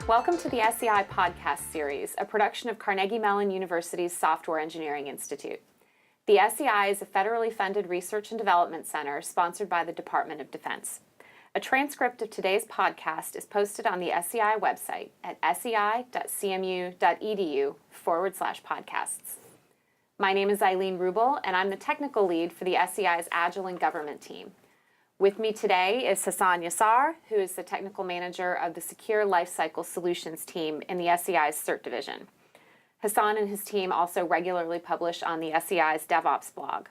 Welcome to the SEI Podcast Series, a production of Carnegie Mellon University's Software Engineering Institute. The SEI is a federally funded research and development center sponsored by the Department of Defense. A transcript of today's podcast is posted on the SEI website at sei.cmu.edu/podcasts. My name is Eileen Wrubel, and I'm the technical lead for the SEI's Agile and Government team. With me today is Hasan Yasar, who is the technical manager of the Secure Lifecycle Solutions team in the SEI's CERT division. Hasan and his team also regularly publish on the SEI's DevOps blog.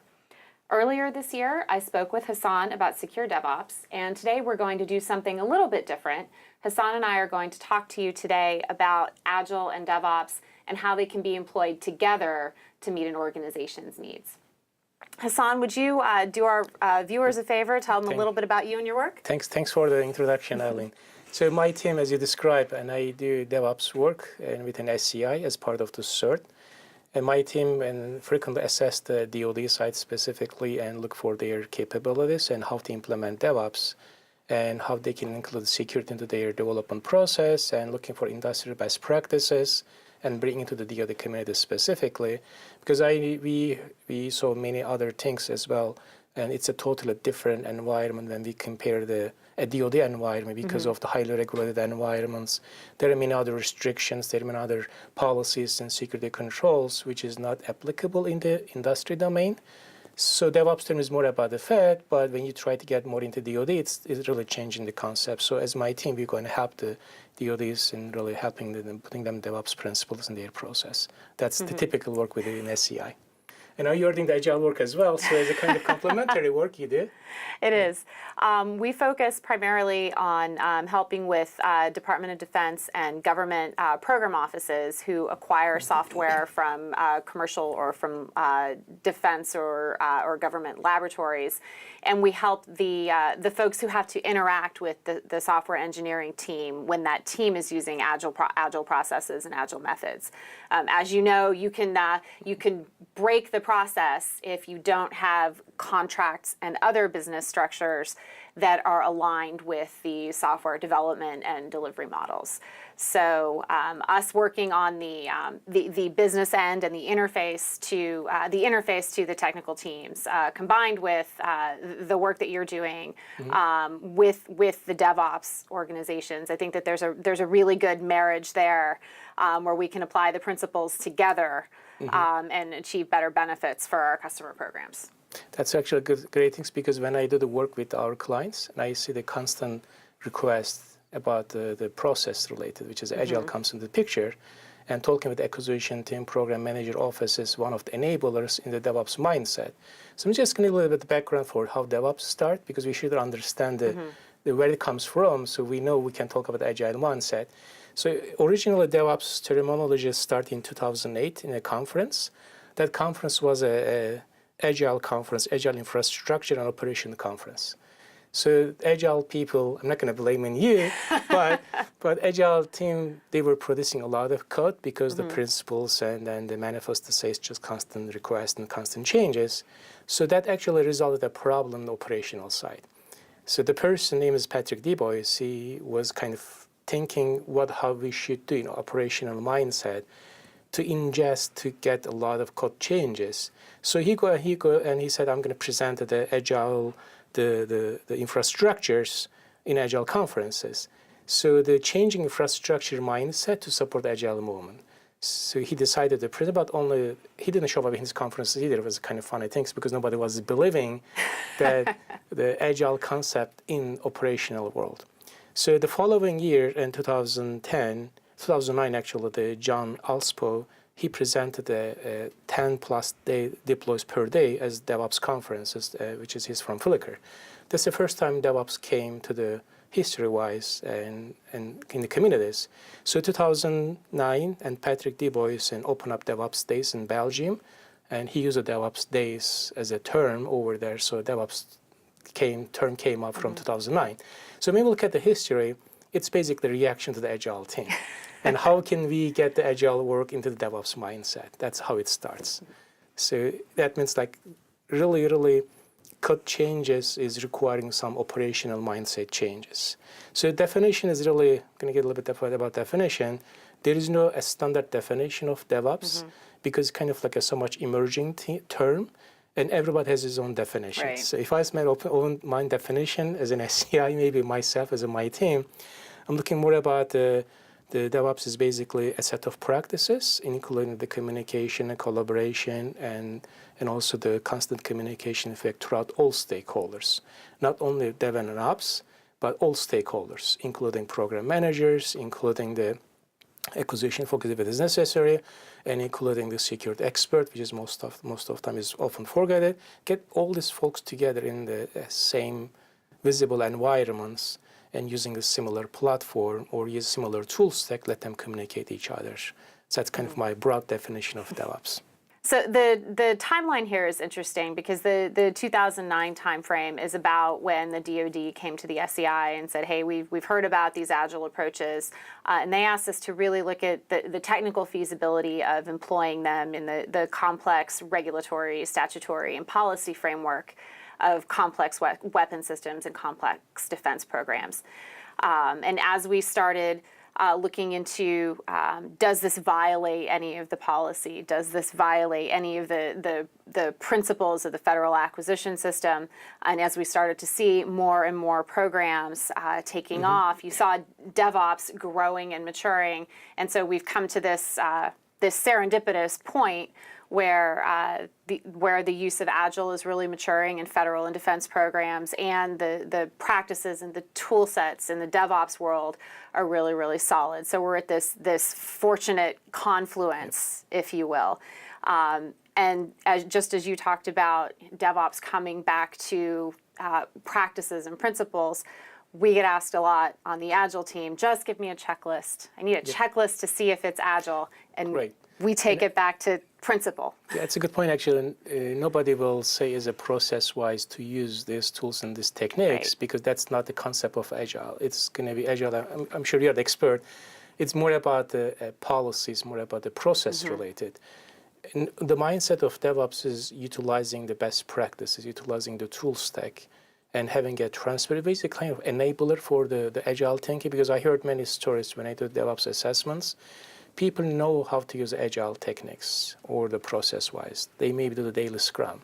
Earlier this year, I spoke with Hasan about Secure DevOps, and today we're going to do something a little bit different. Hasan and I are going to talk to you today about Agile and DevOps and how they can be employed together to meet an organization's needs. Hasan, would you do our viewers a favor, tell them a little bit about you and your work? Thanks for the introduction, Eileen. So my team, as you described, and I do DevOps work within SEI as part of the CERT. And my team frequently assess the DoD side specifically and look for their capabilities and how to implement DevOps and how they can include security into their development process and looking for industry best practices and bring into the DoD community specifically, because we saw many other things as well, and it's a totally different environment when we compare a DoD environment because of the highly regulated environments. There are many other restrictions, there are many other policies and security controls which is not applicable in the industry domain. So DevOps term is more about the Fed, but when you try to get more into DoD, it's really changing the concept. So as my team, we're going to help the DoDs in really helping them, putting them DevOps principles in their process. That's the typical work we do in SEI. And now you're doing the Agile work as well, so it's a kind of complementary work you do. It is. We focus primarily on helping with Department of Defense and government program offices who acquire software from commercial or from defense or government laboratories. And we help the folks who have to interact with the software engineering team when that team is using agile processes and agile methods. As you know, you can break the process if you don't have contracts and other business structures that are aligned with the software development and delivery models. So us working on the business end and the interface to the technical teams, combined with the work that you're doing with the DevOps organizations, I think that there's a really good marriage there where we can apply the principles together and achieve better benefits for our customer programs. That's actually great things, because when I do the work with our clients and I see the constant requests about the process related, which is Agile comes into the picture, and talking with the acquisition team, program manager office is one of the enablers in the DevOps mindset. So I'm just going to give a little bit of background for how DevOps start, because we should understand where it comes from, so we know we can talk about Agile mindset. So originally DevOps terminology started in 2008 in a conference. That conference was a Agile conference, Agile Infrastructure and Operation Conference. So Agile people, I'm not going to blame on you, but Agile team, they were producing a lot of code because the principles and then the manifesto says just constant requests and constant changes. So that actually resulted in a problem on the operational side. So the person name is Patrick DuBois. He was kind of thinking how we should do, operational mindset to ingest, to get a lot of code changes. So he go and he said, I'm going to present the Agile, the infrastructures in Agile conferences. So the changing infrastructure mindset to support the Agile movement. So he decided to present, but he didn't show up in his conferences either. It was kind of funny things because nobody was believing that the Agile concept in operational world. So the following year in 2009 actually, the John Alspo, he presented 10+ day deploys per day as DevOps conferences, which is he's from Flickr. That's the first time DevOps came to the history-wise and in the communities. So 2009, and Patrick DuBois opened up DevOps Days in Belgium, and he used the DevOps Days as a term over there. So DevOps term came up from 2009. So when we look at the history, it's basically a reaction to the Agile team. And how can we get the Agile work into the DevOps mindset? That's how it starts. So that means like really code changes is requiring some operational mindset changes. So definition is really going to get a little bit about definition. There is no a standard definition of DevOps because it's kind of like a so much emerging term, and everybody has his own definition. Right. So if I have my own mind definition as an SEI, maybe myself as my team, I'm looking more about the DevOps is basically a set of practices, including the communication and collaboration and also the constant communication effect throughout all stakeholders, not only Dev and Ops, but all stakeholders, including program managers, including the acquisition focus if it is necessary, and including the security expert, which is most of time is often forgotten. Get all these folks together in the same visible environments and using a similar platform or use similar tool stack, let them communicate each other. So that's kind of my broad definition of DevOps. So the timeline here is interesting because the 2009 timeframe is about when the DoD came to the SEI and said, hey, we've heard about these Agile approaches, and they asked us to really look at the technical feasibility of employing them in the complex regulatory, statutory, and policy framework of complex weapon systems and complex defense programs. And as we started looking into, does this violate any of the policy? Does this violate any of the principles of the federal acquisition system? And as we started to see more and more programs taking off, you saw DevOps growing and maturing. And so we've come to this serendipitous point where the use of Agile is really maturing in federal and defense programs, and the practices and the tool sets in the DevOps world are really, really solid. So we're at this fortunate confluence, if you will. And just as you talked about DevOps coming back to practices and principles, we get asked a lot on the Agile team, just give me a checklist. I need a checklist to see if it's Agile. And we take it back to principle. Yeah, it's a good point, actually. Nobody will say as a process-wise to use these tools and these techniques because that's not the concept of Agile. It's going to be Agile. I'm sure you're the expert. It's more about the policies, more about the process-related. And the mindset of DevOps is utilizing the best practices, utilizing the tool stack, and having a transfer, basically kind of enabler for the Agile thinking, because I heard many stories when I do DevOps assessments. People know how to use Agile techniques or the process-wise. They maybe do the daily Scrum,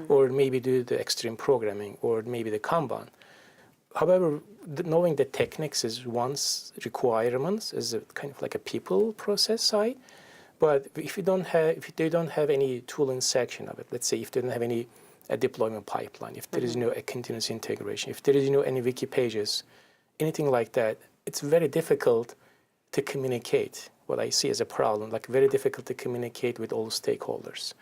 or maybe do the extreme programming, or maybe the Kanban. However, knowing the techniques is one's requirements, is a kind of like a people process side. But if they don't have any tooling section of it, let's say if they don't have any a deployment pipeline, if there is no a continuous integration, if there is no any wiki pages, anything like that, it's very difficult to communicate. What I see as a problem, like very difficult to communicate with all stakeholders.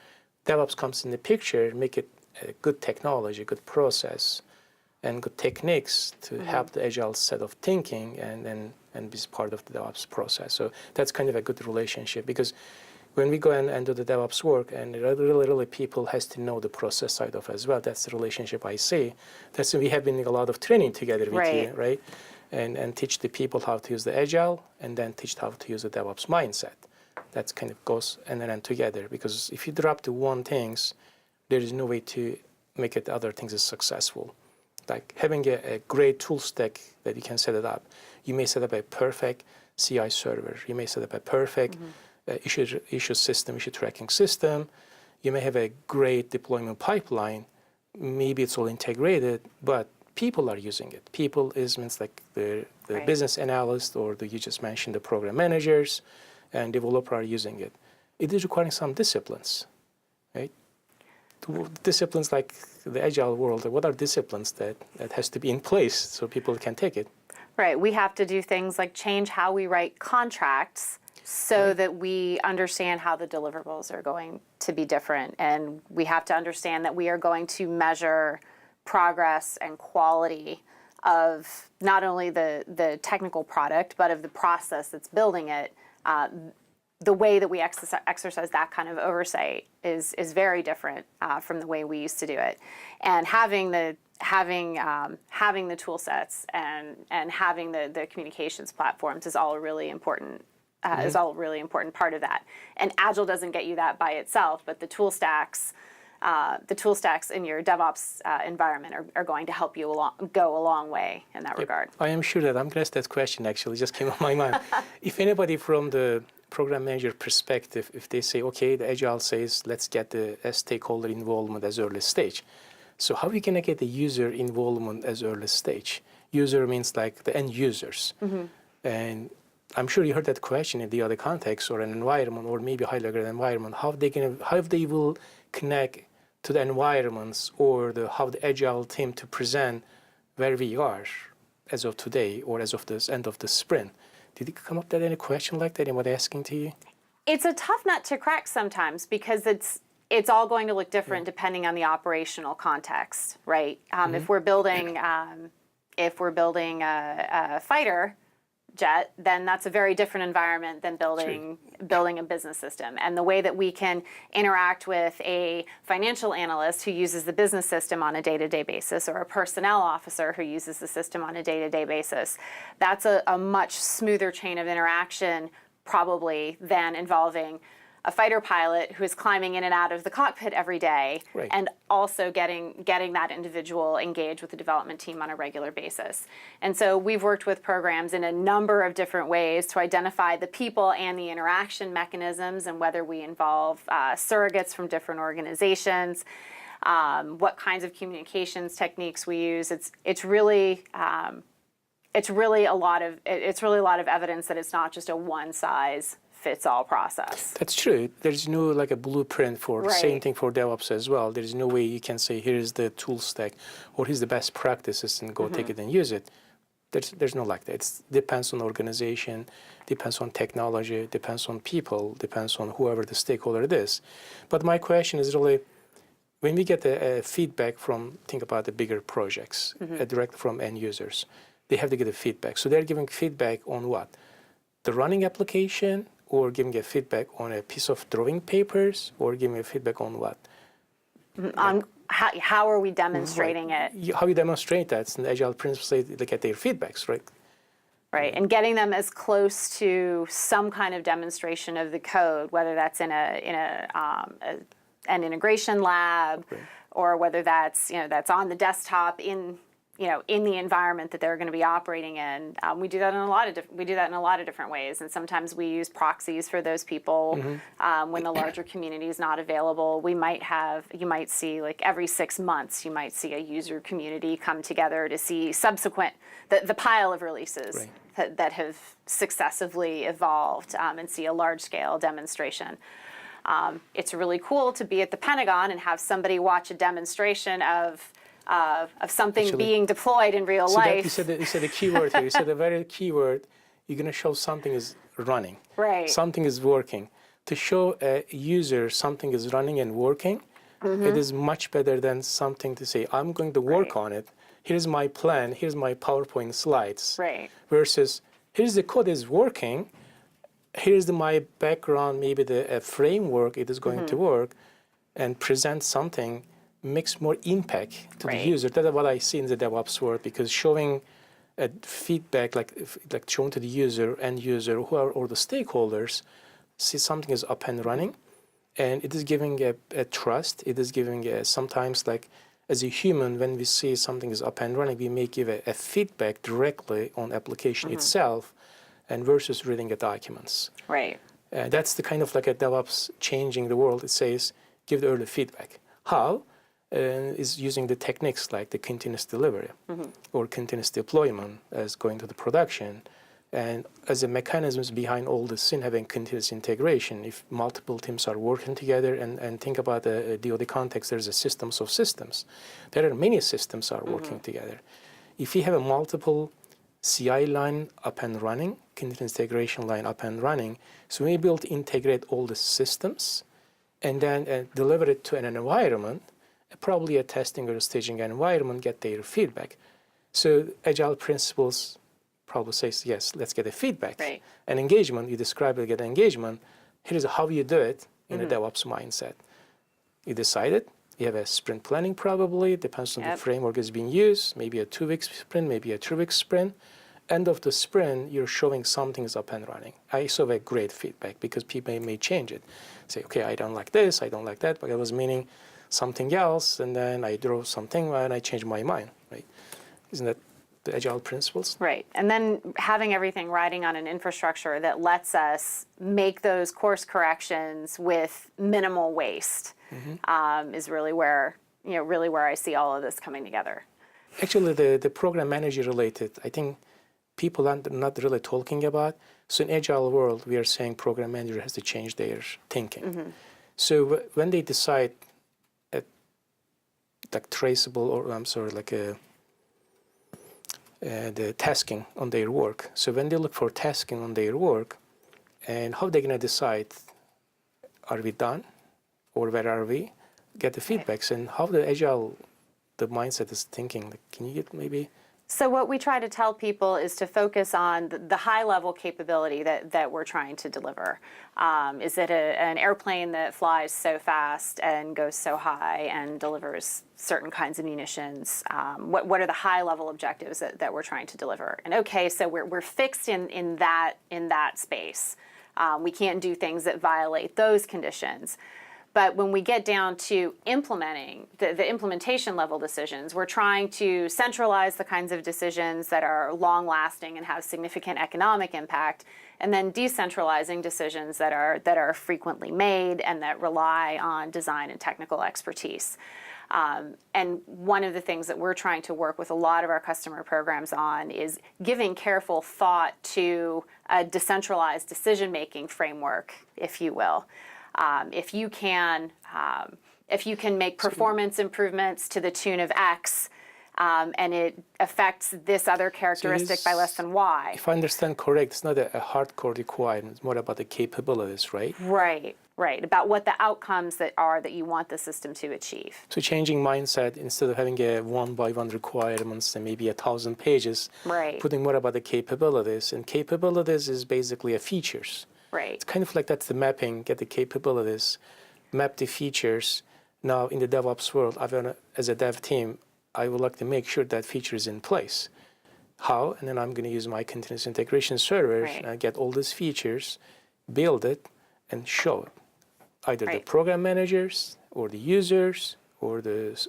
DevOps comes in the picture, make it a good technology, good process, and good techniques to help the Agile set of thinking and be part of the DevOps process. So that's kind of a good relationship, because when we go and do the DevOps work, and really people has to know the process side of it as well. That's the relationship I see. That's we have been doing a lot of training together with you, right? And teach the people how to use the Agile, and then teach how to use the DevOps mindset. That kind of goes and then together, because if you drop the one things, there is no way to make it other things as successful. Like having a great tool stack that you can set it up. You may set up a perfect CI server. You may set up a perfect issue system, issue tracking system. You may have a great deployment pipeline. Maybe it's all integrated, but people are using it. People means like the business analyst, or you just mentioned the program managers and developer are using it. It is requiring some disciplines, right? Disciplines like the Agile world, what are disciplines that has to be in place so people can take it? Right, we have to do things like change how we write contracts so that we understand how the deliverables are going to be different. And we have to understand that we are going to measure progress and quality of not only the technical product, but of the process that's building it. The way that we exercise that kind of oversight is very different from the way we used to do it. And having the tool sets and having the communications platforms is all a really important part of that. And Agile doesn't get you that by itself, but the tool stacks the tool stacks in your DevOps environment are going to help you go a long way in that regard. I am sure that I'm going to ask that question actually, just came on my mind. If anybody from the program manager perspective, if they say, okay, the Agile says, let's get the stakeholder involvement as early stage. So how are we going to get the user involvement as early stage? User means like the end users. And I'm sure you heard that question in the other context or an environment or maybe high-level environment, how they will connect to the environments or how the Agile team to present where we are as of today or as of this end of the sprint. Did you come up with any question like that? Anybody asking to you? It's a tough nut to crack sometimes because it's all going to look different depending on the operational context, right? If we're building a fighter jet, then that's a very different environment than building a business system. And the way that we can interact with a financial analyst who uses the business system on a day-to-day basis, or a personnel officer who uses the system on a day-to-day basis, that's a much smoother chain of interaction probably than involving a fighter pilot who is climbing in and out of the cockpit every day, and also getting that individual engaged with the development team on a regular basis. And so we've worked with programs in a number of different ways to identify the people and the interaction mechanisms, and whether we involve surrogates from different organizations, what kinds of communications techniques we use. It's really a lot of evidence that it's not just a one-size-fits-all process. That's true. There's no like a blueprint for same thing for DevOps as well. There's no way you can say here's the tool stack or here's the best practices and go take it and use it. There's no like that. It depends on organization, depends on technology, depends on people, depends on whoever the stakeholder it is. But my question is really, when we get the feedback think about the bigger projects, direct from end users, they have to get the feedback. So they're giving feedback on what? The running application, or giving a feedback on a piece of drawing papers, or giving a feedback on what? On how are we demonstrating it? How you demonstrate that? And the Agile principles say they get their feedbacks, right? Right, and getting them as close to some kind of demonstration of the code, whether that's in an integration lab, or whether that's on the desktop in the environment that they're going to be operating in. We do that in a lot of different ways, and sometimes we use proxies for those people. When the larger community is not available, you might see like every 6 months, you might see a user community come together to see the pile of releases that have successively evolved, and see a large-scale demonstration. It's really cool to be at the Pentagon and have somebody watch a demonstration of something being deployed in real life. You said the key word here. You said the very key word. You're going to show something is running. Right. Something is working. To show a user something is running and working, it is much better than something to say, I'm going to work on it. Here's my plan. Here's my PowerPoint slides. Right. Versus, here's the code is working. Here's my background, maybe the framework it is going to work, and present something makes more impact to the user. That's what I see in the DevOps world, because showing a feedback, like showing to the user, end user, or the stakeholders, see something is up and running, and it is giving a trust. It is giving sometimes, like as a human, when we see something is up and running, we may give a feedback directly on application itself, and versus reading the documents. Right. That's the kind of like a DevOps changing the world. It says give the early feedback. How? Is using the techniques like the continuous delivery or continuous deployment as going to the production, and as a mechanisms behind all this in having continuous integration. If multiple teams are working together, and think about the DoD context, there's a systems of systems. There are many systems are working together. If you have a multiple CI line up and running, continuous integration line up and running, so we able to integrate all the systems and then deliver it to an environment, probably a testing or a staging environment, get their feedback. So Agile principles probably says, yes, let's get a feedback. Right. And engagement, you describe it, get engagement. Here's how you do it in a DevOps mindset. You decided, you have a sprint planning probably, depends on the framework is being used, maybe a 2-week sprint, maybe a 3-week sprint. End of the sprint, you're showing something is up and running. I saw a great feedback because people may change it. Say, okay, I don't like this, I don't like that, but I was meaning something else, and then I draw something and I change my mind, right? Isn't that the Agile principles? Right. And then having everything riding on an infrastructure that lets us make those course corrections with minimal waste is really where, really where I see all of this coming together. Actually, the program manager related, I think people are not really talking about. So in Agile world, we are saying program manager has to change their thinking. So when they decide like traceable, or I'm sorry, like the tasking on their work. So when they look for tasking on their work, and how they're going to decide, are we done or where are we? Get the feedbacks and how the Agile, the mindset is thinking. Like, can you get maybe? So what we try to tell people is to focus on the high-level capability that we're trying to deliver. Is it an airplane that flies so fast and goes so high and delivers certain kinds of munitions? What are the high-level objectives that we're trying to deliver? And okay, so we're fixed in that space. We can't do things that violate those conditions. But when we get down to implementing the implementation level decisions, we're trying to centralize the kinds of decisions that are long lasting and have significant economic impact, and then decentralizing decisions that are frequently made and that rely on design and technical expertise. And one of the things that we're trying to work with a lot of our customer programs on is giving careful thought to a decentralized decision-making framework, if you will. If you can make performance improvements to the tune of X, and it affects this other characteristic by less than Y. If I understand correct, it's not a hardcore requirement. It's more about the capabilities, right? Right. About what the outcomes that you want the system to achieve. So changing mindset, instead of having a one-by-one requirements and maybe 1,000 pages, Right. putting more about the capabilities. And capabilities is basically a features. Right. It's kind of like that's the mapping, get the capabilities, map the features. Now in the DevOps world, as a dev team, I would like to make sure that feature is in place. How? And then I'm going to use my continuous integration server and get all these features, build it, and show it. Either the program managers or the users or the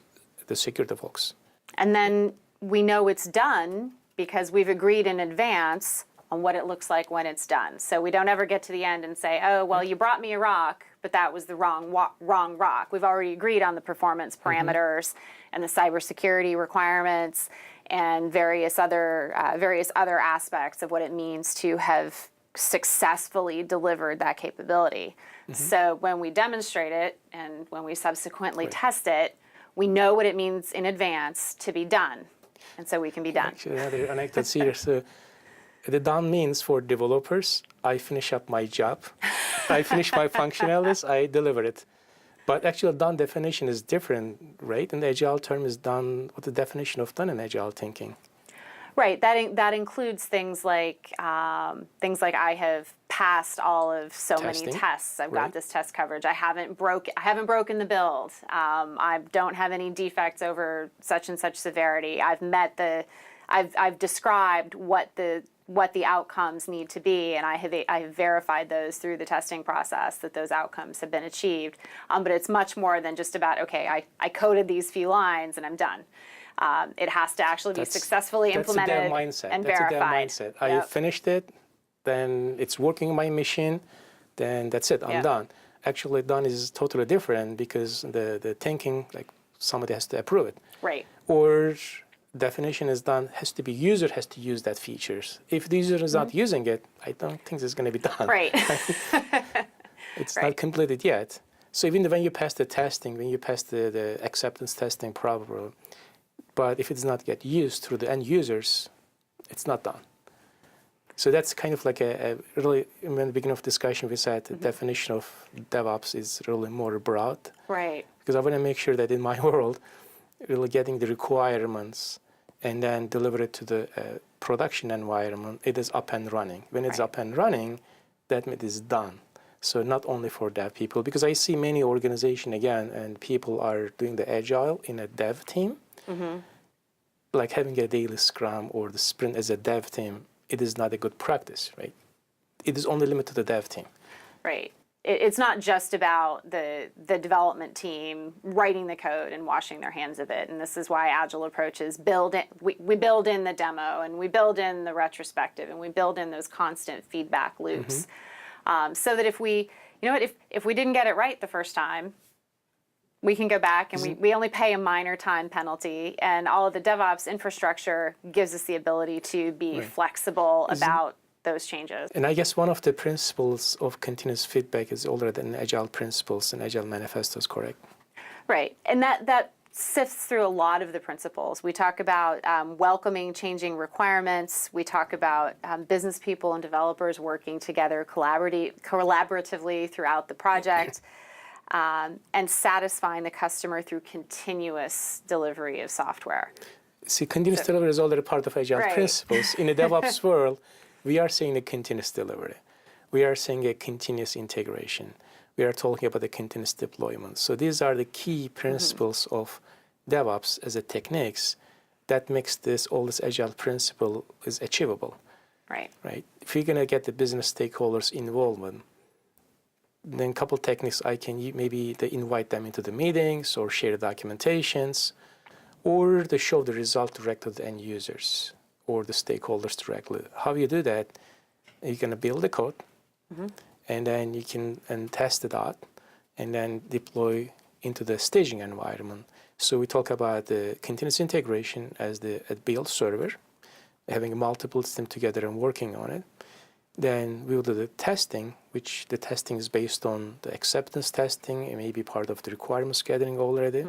security folks. And then we know it's done because we've agreed in advance on what it looks like when it's done. So we don't ever get to the end and say, oh, well, you brought me a rock, but that was the wrong rock. We've already agreed on the performance parameters and the cybersecurity requirements and various other aspects of what it means to have successfully delivered that capability. So when we demonstrate it and when we subsequently test it, we know what it means in advance to be done. And so we can be done. Actually, another anecdote here. So the done means for developers, I finish up my job. I finish my functionalities, I deliver it. But actually, done definition is different, right? And the Agile term is done, what's the definition of done in Agile thinking? Right, that includes things like I have passed all of many tests. I've got this test coverage. I haven't broken the build. I don't have any defects over such and such severity. I've described what the outcomes need to be, and I have verified those through the testing process that those outcomes have been achieved. But it's much more than just about, okay, I coded these few lines and I'm done. It has to actually be successfully implemented and verified. That's their mindset. I finished it, then it's working on my machine, then that's it, I'm done. Actually, done is totally different because the thinking, like somebody has to approve it. Right. Or definition is done, user has to use that features. If the user is not using it, I don't think it's going to be done. Right. It's not completed yet. So even when you pass the testing, when you pass the acceptance testing probably, but if it does not get used through the end users, it's not done. So that's kind of like a really, in the beginning of discussion, we said the definition of DevOps is really more broad. Right. Because I want to make sure that in my world, really getting the requirements and then deliver it to the production environment, it is up and running. When it's up and running, that means it's done. So not only for dev people, because I see many organizations again, and people are doing the Agile in a dev team, like having a daily scrum or the sprint as a dev team, it is not a good practice, right? It is only limited to the dev team. Right. it's not just about the development team writing the code and washing their hands of it. And this is why Agile approaches we build in the demo, and we build in the retrospective, and we build in those constant feedback loops, so that if we didn't get it right the first time, we can go back and we only pay a minor time penalty, and all of the DevOps infrastructure gives us the ability to be flexible about those changes. And I guess one of the principles of continuous feedback is already in Agile principles and Agile manifestos, correct? Right, and that sifts through a lot of the principles. We talk about welcoming changing requirements. We talk about business people and developers working together collaboratively throughout the project, and satisfying the customer through continuous delivery of software. See, continuous delivery is already part of Agile principles. In the DevOps world, we are seeing the continuous delivery. We are seeing a continuous integration. We are talking about the continuous deployment. So these are the key principles of DevOps as a techniques that makes all this Agile principle is achievable. Right. If you're going to get the business stakeholders involvement, then a couple techniques I can use, maybe they invite them into the meetings or share documentations, or they show the result direct to the end users or the stakeholders directly. How you do that? You're going to build the code, and then you can test it out, and then deploy into the staging environment. So we talk about the continuous integration as the build server, having multiple systems together and working on it. Then we will do the testing, which the testing is based on the acceptance testing. It may be part of the requirements gathering already.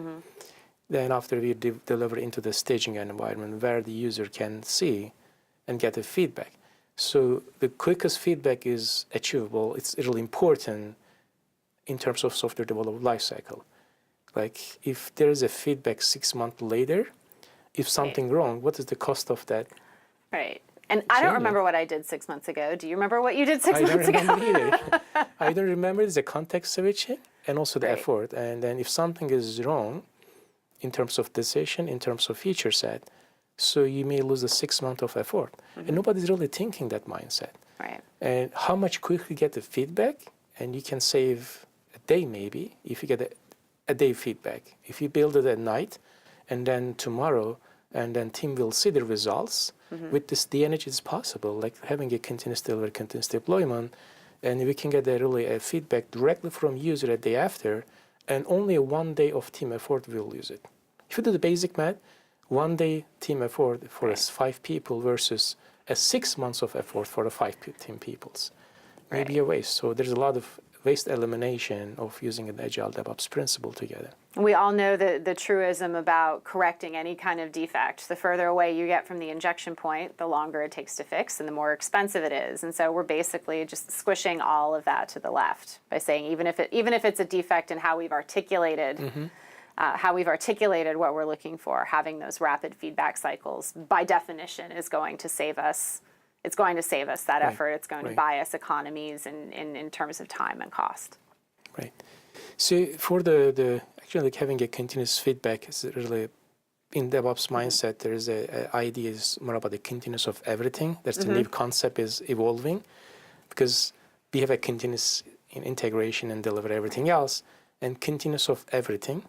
Then after we deliver into the staging environment where the user can see and get the feedback. So the quickest feedback is achievable. It's really important in terms of software development lifecycle. Like if there is a feedback 6 months later, if something wrong, what is the cost of that? Right. And I don't remember what I did 6 months ago. Do you remember what you did 6 months ago? I don't remember either. I don't remember the context switching and also the effort. And then if something is wrong in terms of decision, in terms of feature set, so you may lose the 6 months of effort. And nobody's really thinking that mindset. Right. And how much quickly get the feedback, and you can save a day maybe if you get a day feedback. If you build it at night, and then tomorrow, and then team will see the results. With this day and age, it's possible, like having a continuous delivery, continuous deployment, and we can get a feedback directly from user a day after, and only 1 day of team effort will use it. If you do the basic math, 1 day team effort for us 5 people versus 6 months of effort for the 5 team peoples, maybe a waste. So there's a lot of waste elimination of using an Agile DevOps principle together. We all know the truism about correcting any kind of defect. The further away you get from the injection point, the longer it takes to fix and the more expensive it is. And so we're basically just squishing all of that to the left by saying even if it's a defect in how we've articulated what we're looking for, having those rapid feedback cycles by definition is going to save us. It's going to save us that effort. It's going to buy us economies in terms of time and cost. Right. So for the actually like having a continuous feedback is really in DevOps mindset. There is a idea is more about the continuous of everything. That's the new concept is evolving, because we have a continuous in integration and deliver everything else, and continuous of everything.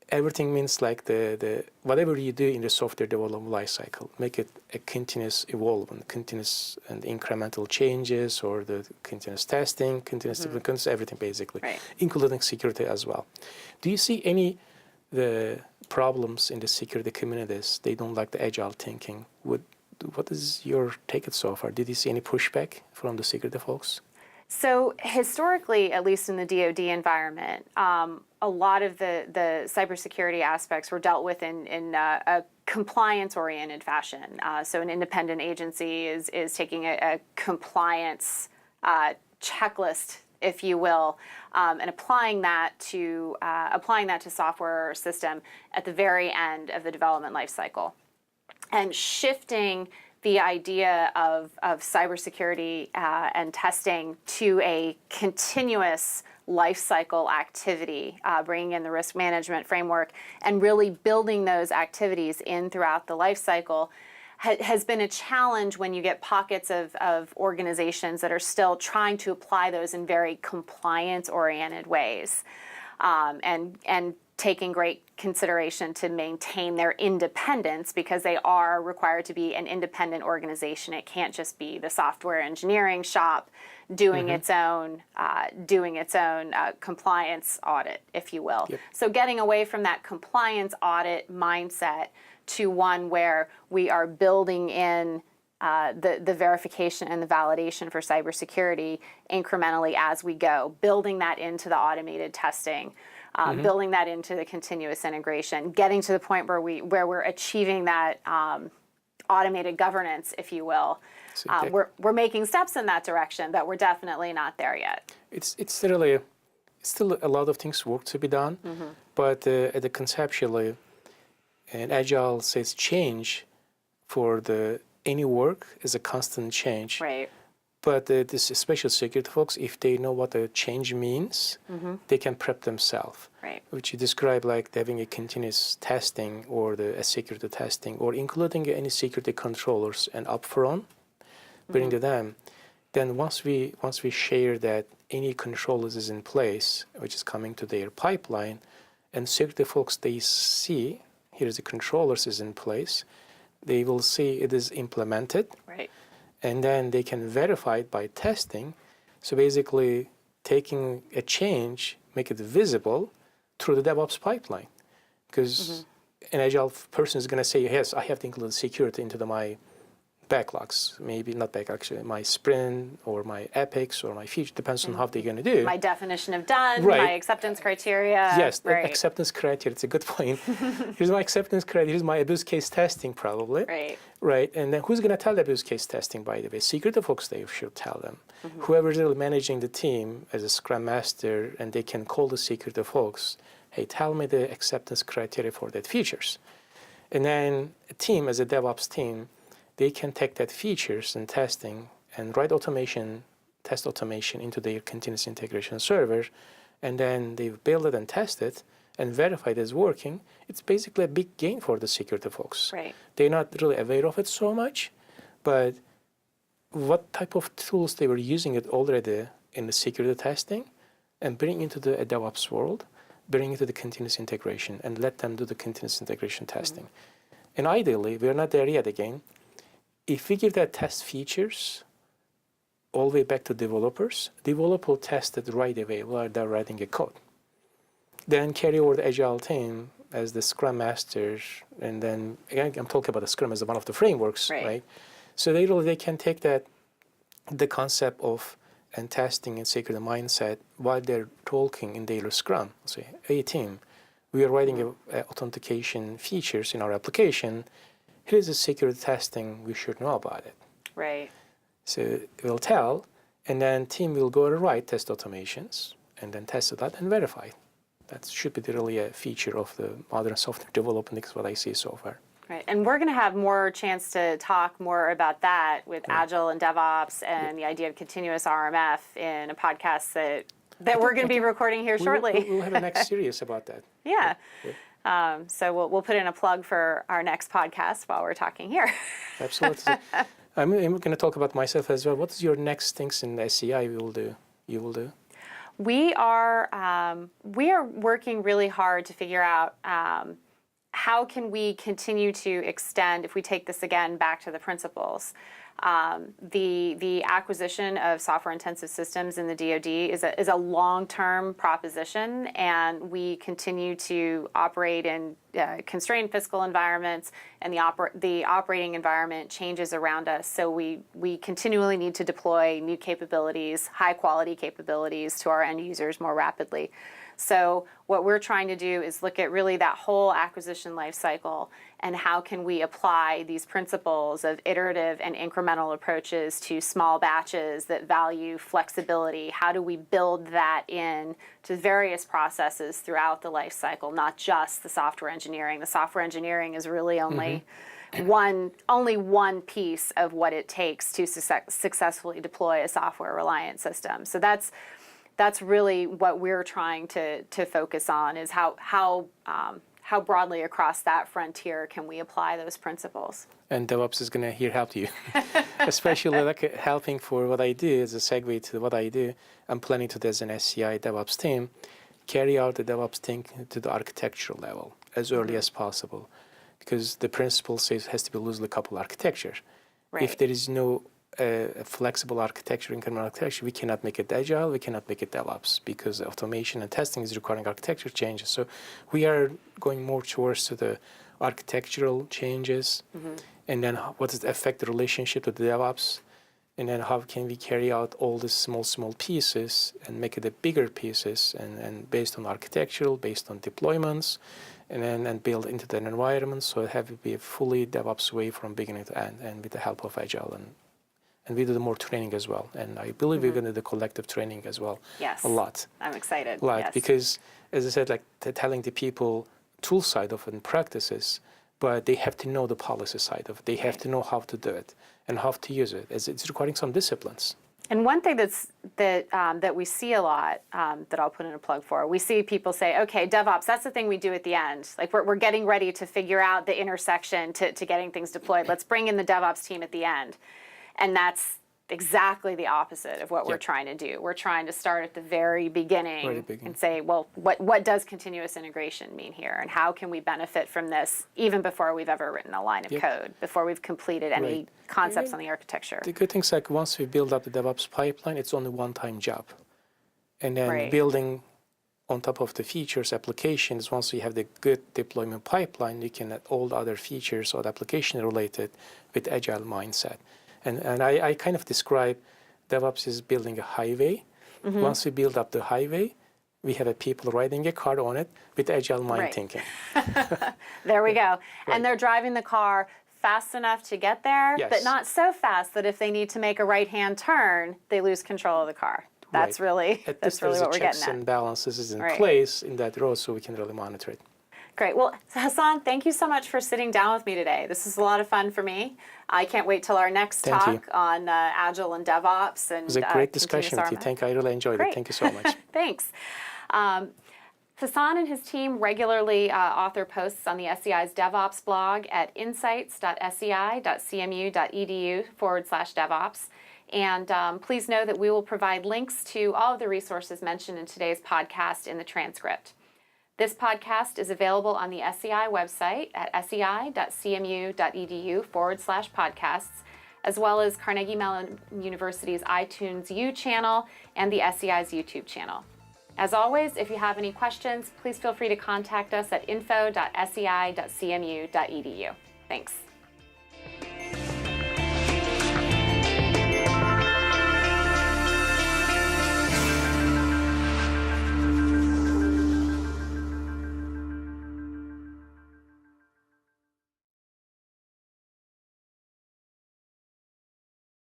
Everything means like the whatever you do in the software development lifecycle, make it a continuous evolvement, continuous and incremental changes, or the continuous testing, continuous everything basically, including security as well. Do you see any the problems in the security communities? They don't like the agile thinking. What is your take it so far? Did you see any pushback from the security folks? So historically, at least in the DoD environment, a lot of the cybersecurity aspects were dealt with in a compliance-oriented fashion. So an independent agency is taking a compliance checklist, if you will, and applying that to software or system at the very end of the development lifecycle, and shifting the idea of cybersecurity and testing to a continuous lifecycle activity, bringing in the risk management framework and really building those activities in throughout the lifecycle, has been a challenge when you get pockets of organizations that are still trying to apply those in very compliance-oriented ways, and taking great consideration to maintain their independence, because they are required to be an independent organization. It can't just be the software engineering shop doing its own compliance audit, if you will. Yep. So getting away from that compliance audit mindset to one where we are building in the verification and the validation for cybersecurity incrementally as we go, building that into the automated testing, building that into the continuous integration, getting to the point where we're achieving that automated governance, if you will. So we're making steps in that direction, but we're definitely not there yet. It's still a lot of things work to be done, but at the conceptually, and Agile says change for any work is a constant change. Right. But this special security folks, if they know what a change means, they can prep themselves. Right. Which you describe like having a continuous testing or a security testing, or including any security controllers and upfront, bring to them. Then once we share that any controllers is in place, which is coming to their pipeline, and security folks, they see here's the controllers is in place, they will see it is implemented. Right. And then they can verify it by testing. So basically taking a change, make it visible through the DevOps pipeline. Because an Agile person is going to say, yes, I have to include security into my backlogs, maybe not backlogs, actually, my sprint or my epics or my feature, depends on how they're going to do. My definition of done, Right. my acceptance criteria. Yes, the right. acceptance criteria, it's a good point. Here's my acceptance criteria, here's my abuse case testing probably. Right. Right, and then who's going to tell the abuse case testing, by the way? Security folks, they should tell them. Whoever's really managing the team as a Scrum Master, and they can call the security folks, hey, tell me the acceptance criteria for that features. And then a team, as a DevOps team, they can take that features and testing and write test automation into their continuous integration server, and then they build it and test it and verify it is working. It's basically a big gain for the security folks. Right. They're not really aware of it so much, but what type of tools they were using it already in the security testing, and bring into the DevOps world, bring into the continuous integration, and let them do the continuous integration testing. And ideally, we're not there yet again. If we give that test features all the way back to developers, developer will test it right away while they're writing a code. Then carry over the Agile team as the Scrum Master, and then, again, I'm talking about the Scrum as one of the frameworks, right? So they can take the concept of and testing and security mindset while they're talking in their Scrum. Say, hey team, we are writing authentication features in our application. Here's the security testing, we should know about it. Right. So we'll tell, and then team will go to write test automations, and then test it out and verify it. That should be really a feature of the modern software development, is what I see so far. Right, and we're going to have more chance to talk more about that with Agile and DevOps and the idea of continuous RMF in a podcast that we're going to be recording here shortly. We'll have a next series about that. Yeah. So we'll put in a plug for our next podcast while we're talking here. Absolutely. I'm going to talk about myself as well. What is your next things in SEI you will do? We are working really hard to figure out how can we continue to extend, if we take this again back to the principles, the acquisition of software-intensive systems in the DoD is a long-term proposition, and we continue to operate in constrained fiscal environments, and the operating environment changes around us. So we continually need to deploy new capabilities, high-quality capabilities to our end users more rapidly. So what we're trying to do is look at really that whole acquisition life cycle, and how can we apply these principles of iterative and incremental approaches to small batches that value flexibility. How do we build that in to various processes throughout the life cycle, not just the software engineering. The software engineering is really only one piece of what it takes to successfully deploy a software reliant system. So that's really what we're trying to focus on, is how how broadly across that frontier can we apply those principles? And DevOps is going to here help you, especially like helping for what I do as a segue to what I do. I'm planning to, as an SEI DevOps team, carry out the DevOps thing to the architectural level as early as possible, because the principle says it has to be loosely coupled architecture. Right. If there is no flexible architecture, incremental architecture, we cannot make it agile, we cannot make it DevOps, because automation and testing is requiring architecture changes. So we are going more towards to the architectural changes, and then what does it affect the relationship with the DevOps, and then how can we carry out all these small pieces and make it the bigger pieces, and based on architectural, based on deployments, and build into the environment, so have it be a fully DevOps way from beginning to end, and with the help of Agile. And we do the more training as well. And I believe we're going to do the collective training as well. Yes. A lot. I'm excited. A lot. Yes. Because, as I said, like telling the people tool side of it and practices, but they have to know the policy side of it. They have to know how to do it and how to use it. It's requiring some disciplines. And one thing that we see a lot, that I'll put in a plug for, we see people say, okay, DevOps, that's the thing we do at the end. Like we're getting ready to figure out the intersection to getting things deployed. Let's bring in the DevOps team at the end. And that's exactly the opposite of what we're trying to do. We're trying to start at the very beginning and say, well, what does continuous integration mean here? And how can we benefit from this even before we've ever written a line of code, before we've completed any concepts on the architecture? The good thing is, like, once we build up the DevOps pipeline, it's only one-time job. And then building on top of the features, applications, once we have the good deployment pipeline, you can add all the other features or the application related with agile mindset. And I kind of describe DevOps as building a highway. Once we build up the highway, we have people riding a car on it with agile mind thinking. There we go. And they're driving the car fast enough to get there, but not so fast that if they need to make a right-hand turn, they lose control of the car. That's really what we're getting at. Checks and balances is in place in that road, so we can really monitor it. Great. Well, Hasan, thank you so much for sitting down with me today. This is a lot of fun for me. I can't wait till our next talk on Agile and DevOps. And it was a great discussion with you. I really enjoyed it. Thank you so much. Thanks. Hasan and his team regularly author posts on the SEI's DevOps blog at insights.sei.cmu.edu/DevOps. And please know that we will provide links to all of the resources mentioned in today's podcast in the transcript. This podcast is available on the SEI website at sei.cmu.edu/podcasts, as well as Carnegie Mellon University's iTunes U channel and the SEI's YouTube channel. As always, if you have any questions, please feel free to contact us at info.sei.cmu.edu. Thanks.